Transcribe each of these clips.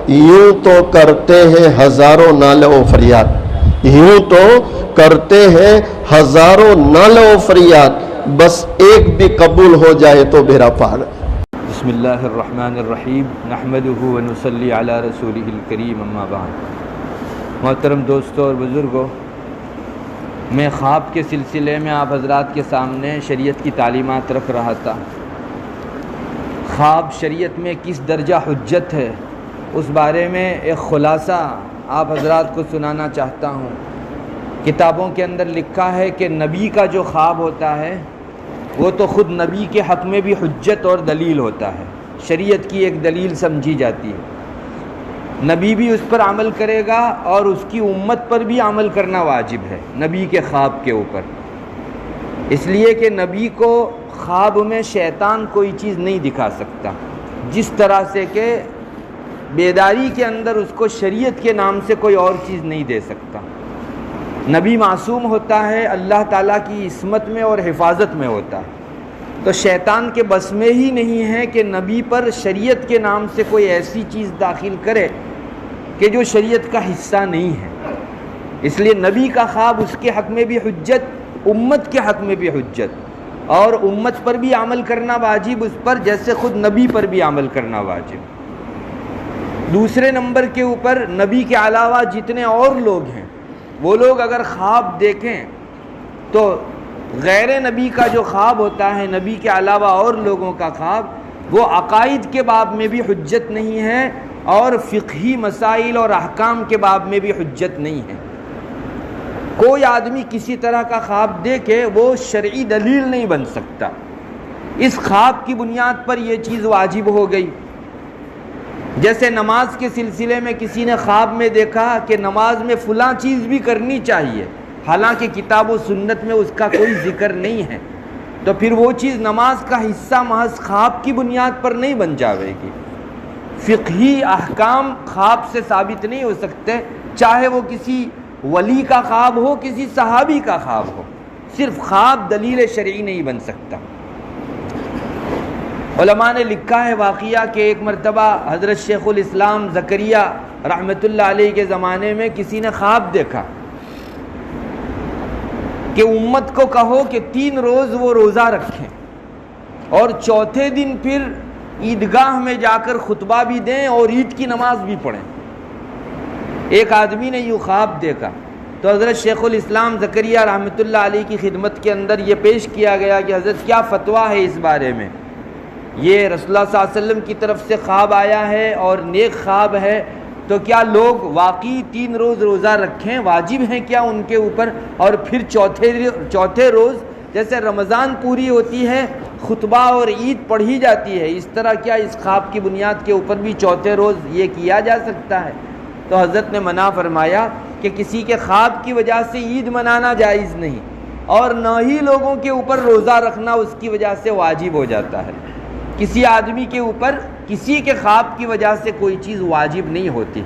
یوں تو کرتے ہیں ہزاروں نعل و فریاد، یوں تو کرتے ہیں ہزاروں نعل و فریاد، بس ایک بھی قبول ہو جائے تو بیڑا پار۔ بسم اللہ الرحمن الرحیم، نحمدہ ونصلی علی رسولہ الکریم، اما بعد۔ محترم دوستوں اور بزرگوں، میں خواب کے سلسلے میں آپ حضرات کے سامنے شریعت کی تعلیمات رکھ رہا تھا۔ خواب شریعت میں کس درجہ حجت ہے، اس بارے میں ایک خلاصہ آپ حضرات کو سنانا چاہتا ہوں۔ کتابوں کے اندر لکھا ہے کہ نبی کا جو خواب ہوتا ہے وہ تو خود نبی کے حق میں بھی حجت اور دلیل ہوتا ہے، شریعت کی ایک دلیل سمجھی جاتی ہے۔ نبی بھی اس پر عمل کرے گا اور اس کی امت پر بھی عمل کرنا واجب ہے نبی کے خواب کے اوپر، اس لیے کہ نبی کو خواب میں شیطان کوئی چیز نہیں دکھا سکتا، جس طرح سے کہ بیداری کے اندر اس کو شریعت کے نام سے کوئی اور چیز نہیں دے سکتا۔ نبی معصوم ہوتا ہے، اللہ تعالیٰ کی عصمت میں اور حفاظت میں ہوتا ہے، تو شیطان کے بس میں ہی نہیں ہے کہ نبی پر شریعت کے نام سے کوئی ایسی چیز داخل کرے کہ جو شریعت کا حصہ نہیں ہے۔ اس لیے نبی کا خواب اس کے حق میں بھی حجت، امت کے حق میں بھی حجت، اور امت پر بھی عمل کرنا واجب اس پر، جیسے خود نبی پر بھی عمل کرنا واجب۔ دوسرے نمبر کے اوپر نبی کے علاوہ جتنے اور لوگ ہیں وہ لوگ اگر خواب دیکھیں تو غیر نبی کا جو خواب ہوتا ہے، نبی کے علاوہ اور لوگوں کا خواب، وہ عقائد کے باب میں بھی حجت نہیں ہے اور فقہی مسائل اور احکام کے باب میں بھی حجت نہیں ہے۔ کوئی آدمی کسی طرح کا خواب دیکھے وہ شرعی دلیل نہیں بن سکتا۔ اس خواب کی بنیاد پر یہ چیز واجب ہو گئی۔ جیسے نماز کے سلسلے میں کسی نے خواب میں دیکھا کہ نماز میں فلاں چیز بھی کرنی چاہیے، حالانکہ کتاب و سنت میں اس کا کوئی ذکر نہیں ہے، تو پھر وہ چیز نماز کا حصہ محض خواب کی بنیاد پر نہیں بن جاوے گی۔ فقہی احکام خواب سے ثابت نہیں ہو سکتے، چاہے وہ کسی ولی کا خواب ہو، کسی صحابی کا خواب ہو، صرف خواب دلیل شرعی نہیں بن سکتا۔ علماء نے لکھا ہے واقعہ کہ ایک مرتبہ حضرت شیخ الاسلام زکریا رحمۃ اللہ علیہ کے زمانے میں کسی نے خواب دیکھا کہ امت کو کہو کہ 3 روز وہ روزہ رکھیں اور چوتھے دن پھر عیدگاہ میں جا کر خطبہ بھی دیں اور عید کی نماز بھی پڑھیں۔ ایک آدمی نے یہ خواب دیکھا تو حضرت شیخ الاسلام زکریا رحمۃ اللہ علیہ کی خدمت کے اندر یہ پیش کیا گیا کہ حضرت کیا فتویٰ ہے اس بارے میں، یہ رسول اللہ صلی اللہ علیہ وسلم کی طرف سے خواب آیا ہے اور نیک خواب ہے، تو کیا لوگ واقعی 3 روز روزہ رکھیں، واجب ہیں کیا ان کے اوپر، اور پھر چوتھے روز جیسے رمضان پوری ہوتی ہے خطبہ اور عید پڑھی جاتی ہے، اس طرح کیا اس خواب کی بنیاد کے اوپر بھی چوتھے روز یہ کیا جا سکتا ہے؟ تو حضرت نے منع فرمایا کہ کسی کے خواب کی وجہ سے عید منانا جائز نہیں، اور نہ ہی لوگوں کے اوپر روزہ رکھنا اس کی وجہ سے واجب ہو جاتا ہے۔ کسی آدمی کے اوپر کسی کے خواب کی وجہ سے کوئی چیز واجب نہیں ہوتی،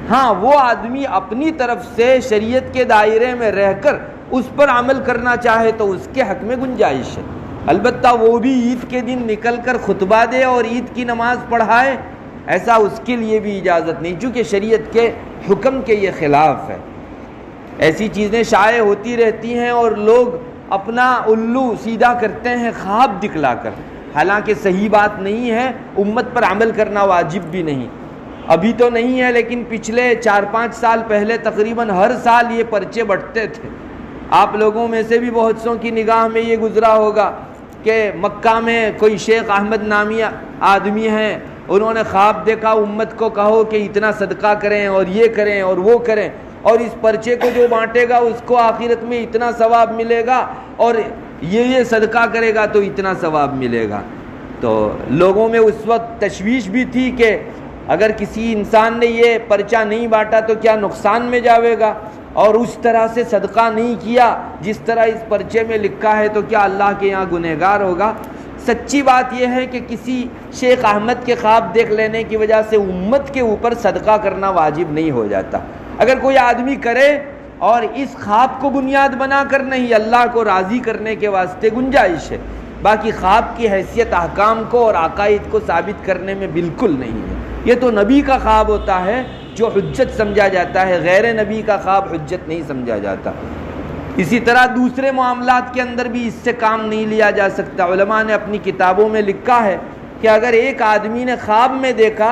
ہاں وہ آدمی اپنی طرف سے شریعت کے دائرے میں رہ کر اس پر عمل کرنا چاہے تو اس کے حق میں گنجائش ہے، البتہ وہ بھی عید کے دن نکل کر خطبہ دے اور عید کی نماز پڑھائے، ایسا اس کے لیے بھی اجازت نہیں، چونکہ شریعت کے حکم کے یہ خلاف ہے۔ ایسی چیزیں شائع ہوتی رہتی ہیں اور لوگ اپنا الو سیدھا کرتے ہیں خواب دکھلا کر، حالانکہ صحیح بات نہیں ہے، امت پر عمل کرنا واجب بھی نہیں۔ ابھی تو نہیں ہے لیکن پچھلے 4-5 سال پہلے تقریباً ہر سال یہ پرچے بٹتے تھے۔ آپ لوگوں میں سے بھی بہت سوں کی نگاہ میں یہ گزرا ہوگا کہ مکہ میں کوئی شیخ احمد نامی آدمی ہیں، انہوں نے خواب دیکھا امت کو کہو کہ اتنا صدقہ کریں اور یہ کریں اور وہ کریں، اور اس پرچے کو جو بانٹے گا اس کو آخرت میں اتنا ثواب ملے گا، اور یہ صدقہ کرے گا تو اتنا ثواب ملے گا۔ تو لوگوں میں اس وقت تشویش بھی تھی کہ اگر کسی انسان نے یہ پرچہ نہیں بانٹا تو کیا نقصان میں جاوے گا، اور اس طرح سے صدقہ نہیں کیا جس طرح اس پرچے میں لکھا ہے تو کیا اللہ کے یہاں گنہگار ہوگا۔ سچی بات یہ ہے کہ کسی شیخ احمد کے خواب دیکھ لینے کی وجہ سے امت کے اوپر صدقہ کرنا واجب نہیں ہو جاتا۔ اگر کوئی آدمی کرے اور اس خواب کو بنیاد بنا کر نہیں، اللہ کو راضی کرنے کے واسطے گنجائش ہے، باقی خواب کی حیثیت احکام کو اور عقائد کو ثابت کرنے میں بالکل نہیں ہے۔ یہ تو نبی کا خواب ہوتا ہے جو حجت سمجھا جاتا ہے، غیر نبی کا خواب حجت نہیں سمجھا جاتا۔ اسی طرح دوسرے معاملات کے اندر بھی اس سے کام نہیں لیا جا سکتا۔ علماء نے اپنی کتابوں میں لکھا ہے کہ اگر ایک آدمی نے خواب میں دیکھا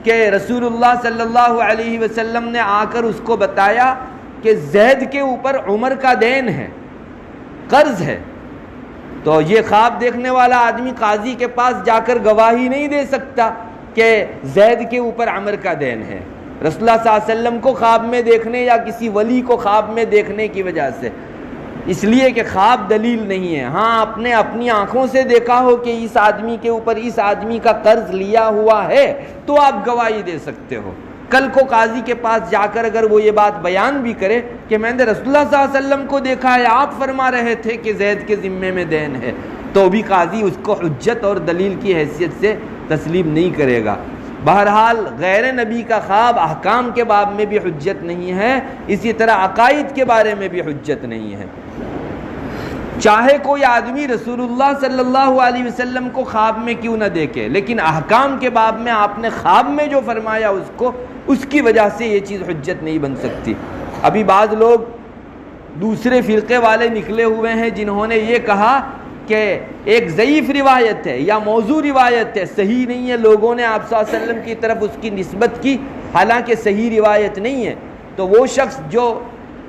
کہ رسول اللہ صلی اللہ علیہ وسلم نے آ کر اس کو بتایا کہ زید کے اوپر عمر کا دین ہے، قرض ہے، تو یہ خواب دیکھنے والا آدمی قاضی کے پاس جا کر گواہی نہیں دے سکتا کہ زید کے اوپر عمر کا دین ہے، رسول اللہ صلی اللہ علیہ وسلم کو خواب میں دیکھنے یا کسی ولی کو خواب میں دیکھنے کی وجہ سے، اس لیے کہ خواب دلیل نہیں ہے۔ ہاں آپ نے اپنی آنکھوں سے دیکھا ہو کہ اس آدمی کے اوپر اس آدمی کا قرض لیا ہوا ہے تو آپ گواہی دے سکتے ہو۔ کل کو قاضی کے پاس جا کر اگر وہ یہ بات بیان بھی کرے کہ میں نے رسول اللہ صلی اللہ علیہ وسلم کو دیکھا ہے، آپ فرما رہے تھے کہ زید کے ذمے میں دین ہے، تو بھی قاضی اس کو حجت اور دلیل کی حیثیت سے تسلیم نہیں کرے گا۔ بہرحال غیر نبی کا خواب احکام کے باب میں بھی حجت نہیں ہے، اسی طرح عقائد کے بارے میں بھی حجت نہیں ہے۔ چاہے کوئی آدمی رسول اللہ صلی اللہ علیہ وسلم کو خواب میں کیوں نہ دیکھے، لیکن احکام کے باب میں آپ نے خواب میں جو فرمایا اس کی وجہ سے یہ چیز حجت نہیں بن سکتی۔ ابھی بعض لوگ دوسرے فرقے والے نکلے ہوئے ہیں جنہوں نے یہ کہا کہ ایک ضعیف روایت ہے یا موضوع روایت ہے، صحیح نہیں ہے، لوگوں نے آپ صلی اللہ علیہ وسلم کی طرف اس کی نسبت کی، حالانکہ صحیح روایت نہیں ہے۔ تو وہ شخص جو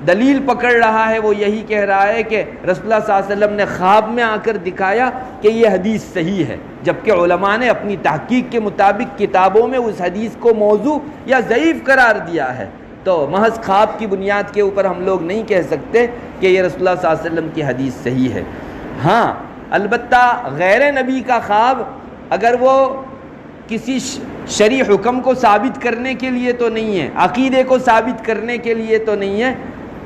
دلیل پکڑ رہا ہے وہ یہی کہہ رہا ہے کہ رسول اللہ صلی اللہ علیہ وسلم نے خواب میں آ کر دکھایا کہ یہ حدیث صحیح ہے، جبکہ علماء نے اپنی تحقیق کے مطابق کتابوں میں اس حدیث کو موضوع یا ضعیف قرار دیا ہے۔ تو محض خواب کی بنیاد کے اوپر ہم لوگ نہیں کہہ سکتے کہ یہ رسول اللہ صلی اللہ علیہ وسلم کی حدیث صحیح ہے۔ ہاں البتہ غیر نبی کا خواب اگر وہ کسی شرعی حکم کو ثابت کرنے کے لیے تو نہیں ہے، عقیدے کو ثابت کرنے کے لیے تو نہیں ہے،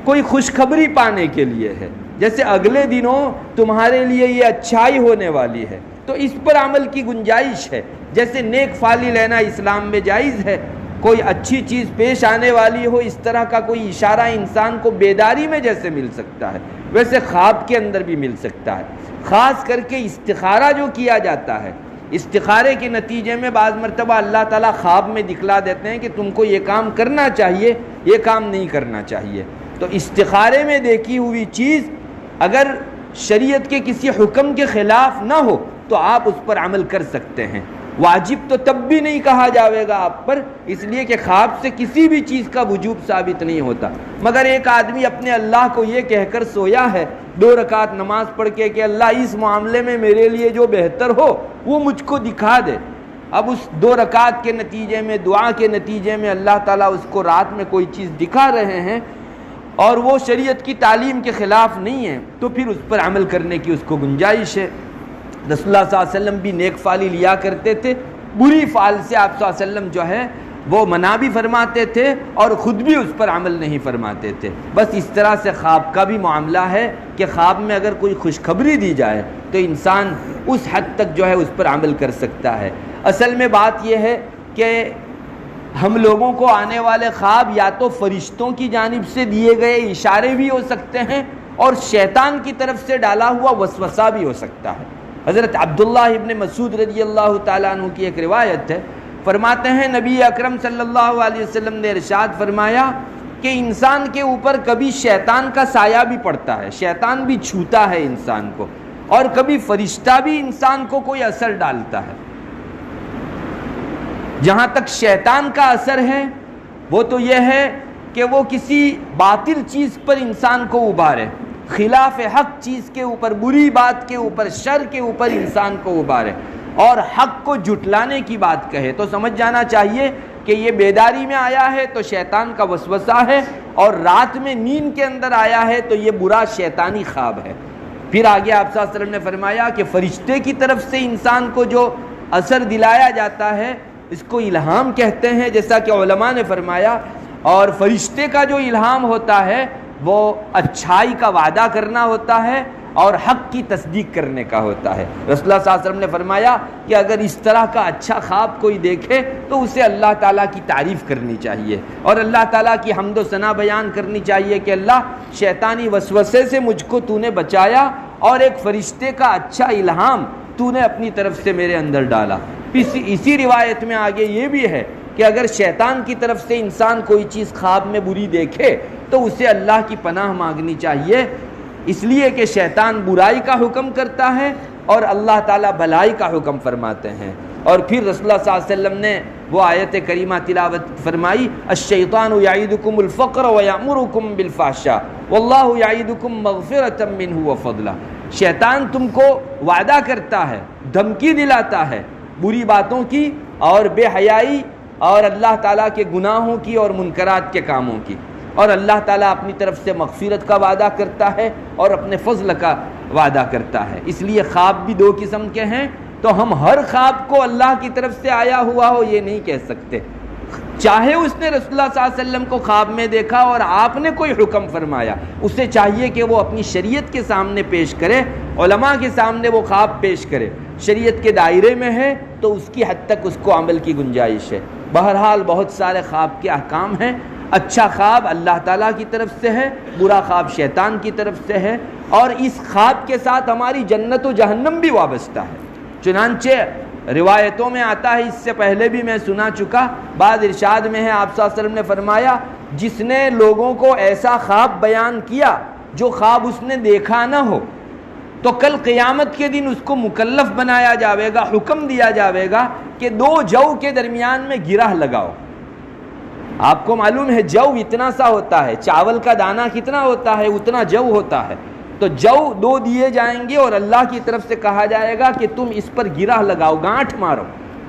کوئی خوشخبری پانے کے لیے ہے، جیسے اگلے دنوں تمہارے لیے یہ اچھائی ہونے والی ہے، تو اس پر عمل کی گنجائش ہے۔ جیسے نیک فالی لینا اسلام میں جائز ہے، کوئی اچھی چیز پیش آنے والی ہو اس طرح کا کوئی اشارہ انسان کو بیداری میں جیسے مل سکتا ہے، ویسے خواب کے اندر بھی مل سکتا ہے۔ خاص کر کے استخارہ جو کیا جاتا ہے، استخارے کے نتیجے میں بعض مرتبہ اللہ تعالیٰ خواب میں دکھلا دیتے ہیں کہ تم کو یہ کام کرنا چاہیے، یہ کام نہیں کرنا چاہیے۔ تو استخارے میں دیکھی ہوئی چیز اگر شریعت کے کسی حکم کے خلاف نہ ہو تو آپ اس پر عمل کر سکتے ہیں، واجب تو تب بھی نہیں کہا جاوے گا آپ پر، اس لیے کہ خواب سے کسی بھی چیز کا وجوب ثابت نہیں ہوتا۔ مگر ایک آدمی اپنے اللہ کو یہ کہہ کر سویا ہے 2 رکعت نماز پڑھ کے کہ اللہ اس معاملے میں میرے لیے جو بہتر ہو وہ مجھ کو دکھا دے، اب اس 2 رکعت کے نتیجے میں، دعا کے نتیجے میں اللہ تعالیٰ اس کو رات میں کوئی چیز دکھا رہے ہیں اور وہ شریعت کی تعلیم کے خلاف نہیں ہے، تو پھر اس پر عمل کرنے کی اس کو گنجائش ہے۔ رسول اللہ صلی اللہ علیہ وسلم بھی نیک فعلی لیا کرتے تھے، بری فعل سے آپ صلی اللہ علیہ وسلم جو ہے وہ منع بھی فرماتے تھے اور خود بھی اس پر عمل نہیں فرماتے تھے۔ بس اس طرح سے خواب کا بھی معاملہ ہے کہ خواب میں اگر کوئی خوشخبری دی جائے تو انسان اس حد تک جو ہے اس پر عمل کر سکتا ہے۔ اصل میں بات یہ ہے کہ ہم لوگوں کو آنے والے خواب یا تو فرشتوں کی جانب سے دیے گئے اشارے بھی ہو سکتے ہیں اور شیطان کی طرف سے ڈالا ہوا وسوسہ بھی ہو سکتا ہے۔ حضرت عبداللہ ابن مسعود رضی اللہ تعالیٰ عنہ کی ایک روایت ہے، فرماتے ہیں نبی اکرم صلی اللہ علیہ وسلم نے ارشاد فرمایا کہ انسان کے اوپر کبھی شیطان کا سایہ بھی پڑتا ہے، شیطان بھی چھوتا ہے انسان کو، اور کبھی فرشتہ بھی انسان کو کوئی اثر ڈالتا ہے۔ جہاں تک شیطان کا اثر ہے وہ تو یہ ہے کہ وہ کسی باطل چیز پر انسان کو ابھارے، خلاف حق چیز کے اوپر، بری بات کے اوپر، شر کے اوپر انسان کو ابھارے اور حق کو جھٹلانے کی بات کہے، تو سمجھ جانا چاہیے کہ یہ بیداری میں آیا ہے تو شیطان کا وسوسہ ہے، اور رات میں نیند کے اندر آیا ہے تو یہ برا شیطانی خواب ہے۔ پھر آگے آپ صلی اللہ علیہ وسلم نے فرمایا کہ فرشتے کی طرف سے انسان کو جو اثر دلایا جاتا ہے اس کو الہام کہتے ہیں، جیسا کہ علماء نے فرمایا، اور فرشتے کا جو الہام ہوتا ہے وہ اچھائی کا وعدہ کرنا ہوتا ہے اور حق کی تصدیق کرنے کا ہوتا ہے۔ رسول اللہ صلی اللہ علیہ وسلم نے فرمایا کہ اگر اس طرح کا اچھا خواب کوئی دیکھے تو اسے اللہ تعالیٰ کی تعریف کرنی چاہیے اور اللہ تعالیٰ کی حمد و ثنا بیان کرنی چاہیے کہ اللہ شیطانی وسوسے سے مجھ کو تو نے بچایا اور ایک فرشتے کا اچھا الہام تو نے اپنی طرف سے میرے اندر ڈالا۔ اسی روایت میں آگے یہ بھی ہے کہ اگر شیطان کی طرف سے انسان کوئی چیز خواب میں بری دیکھے تو اسے اللہ کی پناہ مانگنی چاہیے، اس لیے کہ شیطان برائی کا حکم کرتا ہے اور اللہ تعالیٰ بھلائی کا حکم فرماتے ہیں۔ اور پھر رسول اللہ صلی اللہ علیہ وسلم نے وہ آیت کریمہ تلاوت فرمائی، الشیطان یعیدکم الفقر ویأمرکم بالفحشاء واللہ یعیدکم مغفرۃ منہ وفضلا۔ شیطان تم کو وعدہ کرتا ہے، دھمکی دلاتا ہے بری باتوں کی اور بے حیائی اور اللہ تعالیٰ کے گناہوں کی اور منکرات کے کاموں کی، اور اللہ تعالیٰ اپنی طرف سے مغفرت کا وعدہ کرتا ہے اور اپنے فضل کا وعدہ کرتا ہے۔ اس لیے خواب بھی دو قسم کے ہیں، تو ہم ہر خواب کو اللہ کی طرف سے آیا ہوا ہو یہ نہیں کہہ سکتے۔ چاہے اس نے رسول اللہ صلی اللہ علیہ وسلم کو خواب میں دیکھا اور آپ نے کوئی حکم فرمایا، اسے چاہیے کہ وہ اپنی شریعت کے سامنے پیش کرے، علماء کے سامنے وہ خواب پیش کرے، شریعت کے دائرے میں ہے تو اس کی حد تک اس کو عمل کی گنجائش ہے۔ بہرحال بہت سارے خواب کے احکام ہیں۔ اچھا خواب اللہ تعالیٰ کی طرف سے ہے، برا خواب شیطان کی طرف سے ہے، اور اس خواب کے ساتھ ہماری جنت و جہنم بھی وابستہ ہے۔ چنانچہ روایتوں میں آتا ہے، اس سے پہلے بھی میں سنا چکا، بعد ارشاد میں ہے آپ صلی اللہ علیہ وسلم نے فرمایا، جس نے لوگوں کو ایسا خواب بیان کیا جو خواب اس نے دیکھا نہ ہو، تو کل قیامت کے دن اس کو مکلف بنایا جاوے گا، حکم دیا جاوے گا کہ دو جو کے درمیان میں گرہ لگاؤ۔ آپ کو معلوم ہے جو اتنا سا ہوتا ہے، چاول کا دانہ کتنا ہوتا ہے اتنا جو ہوتا ہے، تو جو دو دیے جائیں گے اور اللہ کی طرف سے کہا جائے گا کہ تم اس پر گرہ لگاؤ، گانٹھ مارو۔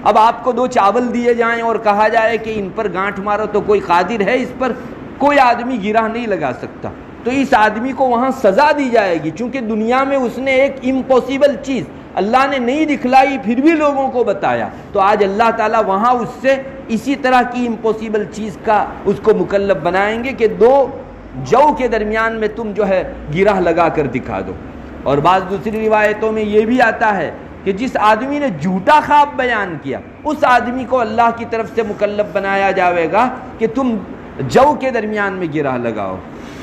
اب آپ کو دو چاول دیے جائیں اور کہا جائے کہ ان پر گانٹھ مارو، تو کوئی قادر ہے اس پر؟ کوئی آدمی گرہ نہیں لگا سکتا۔ تو اس آدمی کو وہاں سزا دی جائے گی، چونکہ دنیا میں اس نے ایک امپوسیبل چیز اللہ نے نہیں دکھلائی پھر بھی لوگوں کو بتایا، تو آج اللہ تعالیٰ وہاں اس سے اسی طرح کی امپوسیبل چیز کا اس کو مکلف بنائیں گے کہ دو جو کے درمیان میں تم جو ہے گرہ لگا کر دکھا دو۔ اور بعض دوسری روایتوں میں یہ بھی آتا ہے کہ جس آدمی نے جھوٹا خواب بیان کیا اس آدمی کو اللہ کی طرف سے مکلف بنایا جاوے گا کہ تم جو کے درمیان میں گرہ لگاؤ۔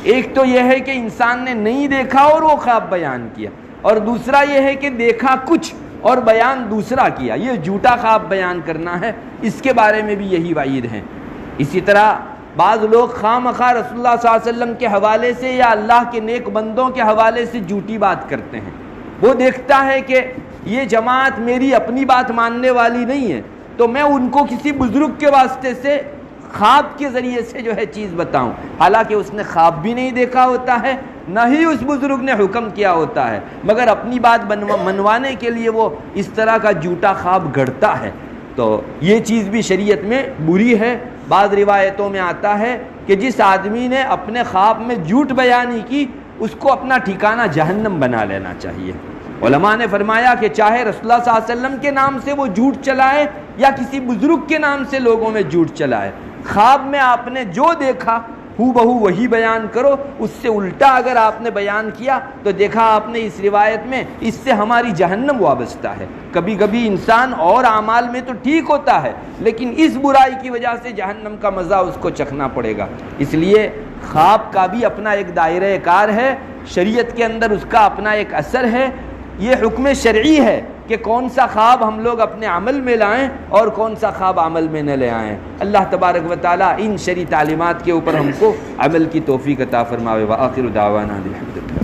ایک تو یہ ہے کہ انسان نے نہیں دیکھا اور وہ خواب بیان کیا، اور دوسرا یہ ہے کہ دیکھا کچھ اور بیان دوسرا کیا، یہ جھوٹا خواب بیان کرنا ہے، اس کے بارے میں بھی یہی وعید ہیں۔ اسی طرح بعض لوگ خواہ مخواہ رسول اللہ صلی اللہ علیہ وسلم کے حوالے سے یا اللہ کے نیک بندوں کے حوالے سے جھوٹی بات کرتے ہیں۔ وہ دیکھتا ہے کہ یہ جماعت میری اپنی بات ماننے والی نہیں ہے، تو میں ان کو کسی بزرگ کے واسطے سے خواب کے ذریعے سے جو ہے چیز بتاؤں، حالانکہ اس نے خواب بھی نہیں دیکھا ہوتا ہے، نہ ہی اس بزرگ نے حکم کیا ہوتا ہے، مگر اپنی بات منوانے کے لیے وہ اس طرح کا جھوٹا خواب گھڑتا ہے۔ تو یہ چیز بھی شریعت میں بری ہے۔ بعض روایتوں میں آتا ہے کہ جس آدمی نے اپنے خواب میں جھوٹ بیانی کی اس کو اپنا ٹھکانہ جہنم بنا لینا چاہیے۔ علماء نے فرمایا کہ چاہے رسول اللہ صلی اللہ علیہ وسلم کے نام سے وہ جھوٹ چلائے یا کسی بزرگ کے نام سے لوگوں میں جھوٹ چلائے، خواب میں آپ نے جو دیکھا ہو بہو وہی بیان کرو، اس سے الٹا اگر آپ نے بیان کیا تو دیکھا آپ نے اس روایت میں اس سے ہماری جہنم وابستہ ہے۔ کبھی کبھی انسان اور اعمال میں تو ٹھیک ہوتا ہے لیکن اس برائی کی وجہ سے جہنم کا مزہ اس کو چکھنا پڑے گا۔ اس لیے خواب کا بھی اپنا ایک دائرہ کار ہے، شریعت کے اندر اس کا اپنا ایک اثر ہے۔ یہ حکم شرعی ہے کہ کون سا خواب ہم لوگ اپنے عمل میں لائیں اور کون سا خواب عمل میں نہ لے آئیں۔ اللہ تبارک و تعالیٰ ان شرعی تعلیمات کے اوپر ہم کو عمل کی توفیق عطا فرماوے۔ وآخر دعوانا الحمدللہ۔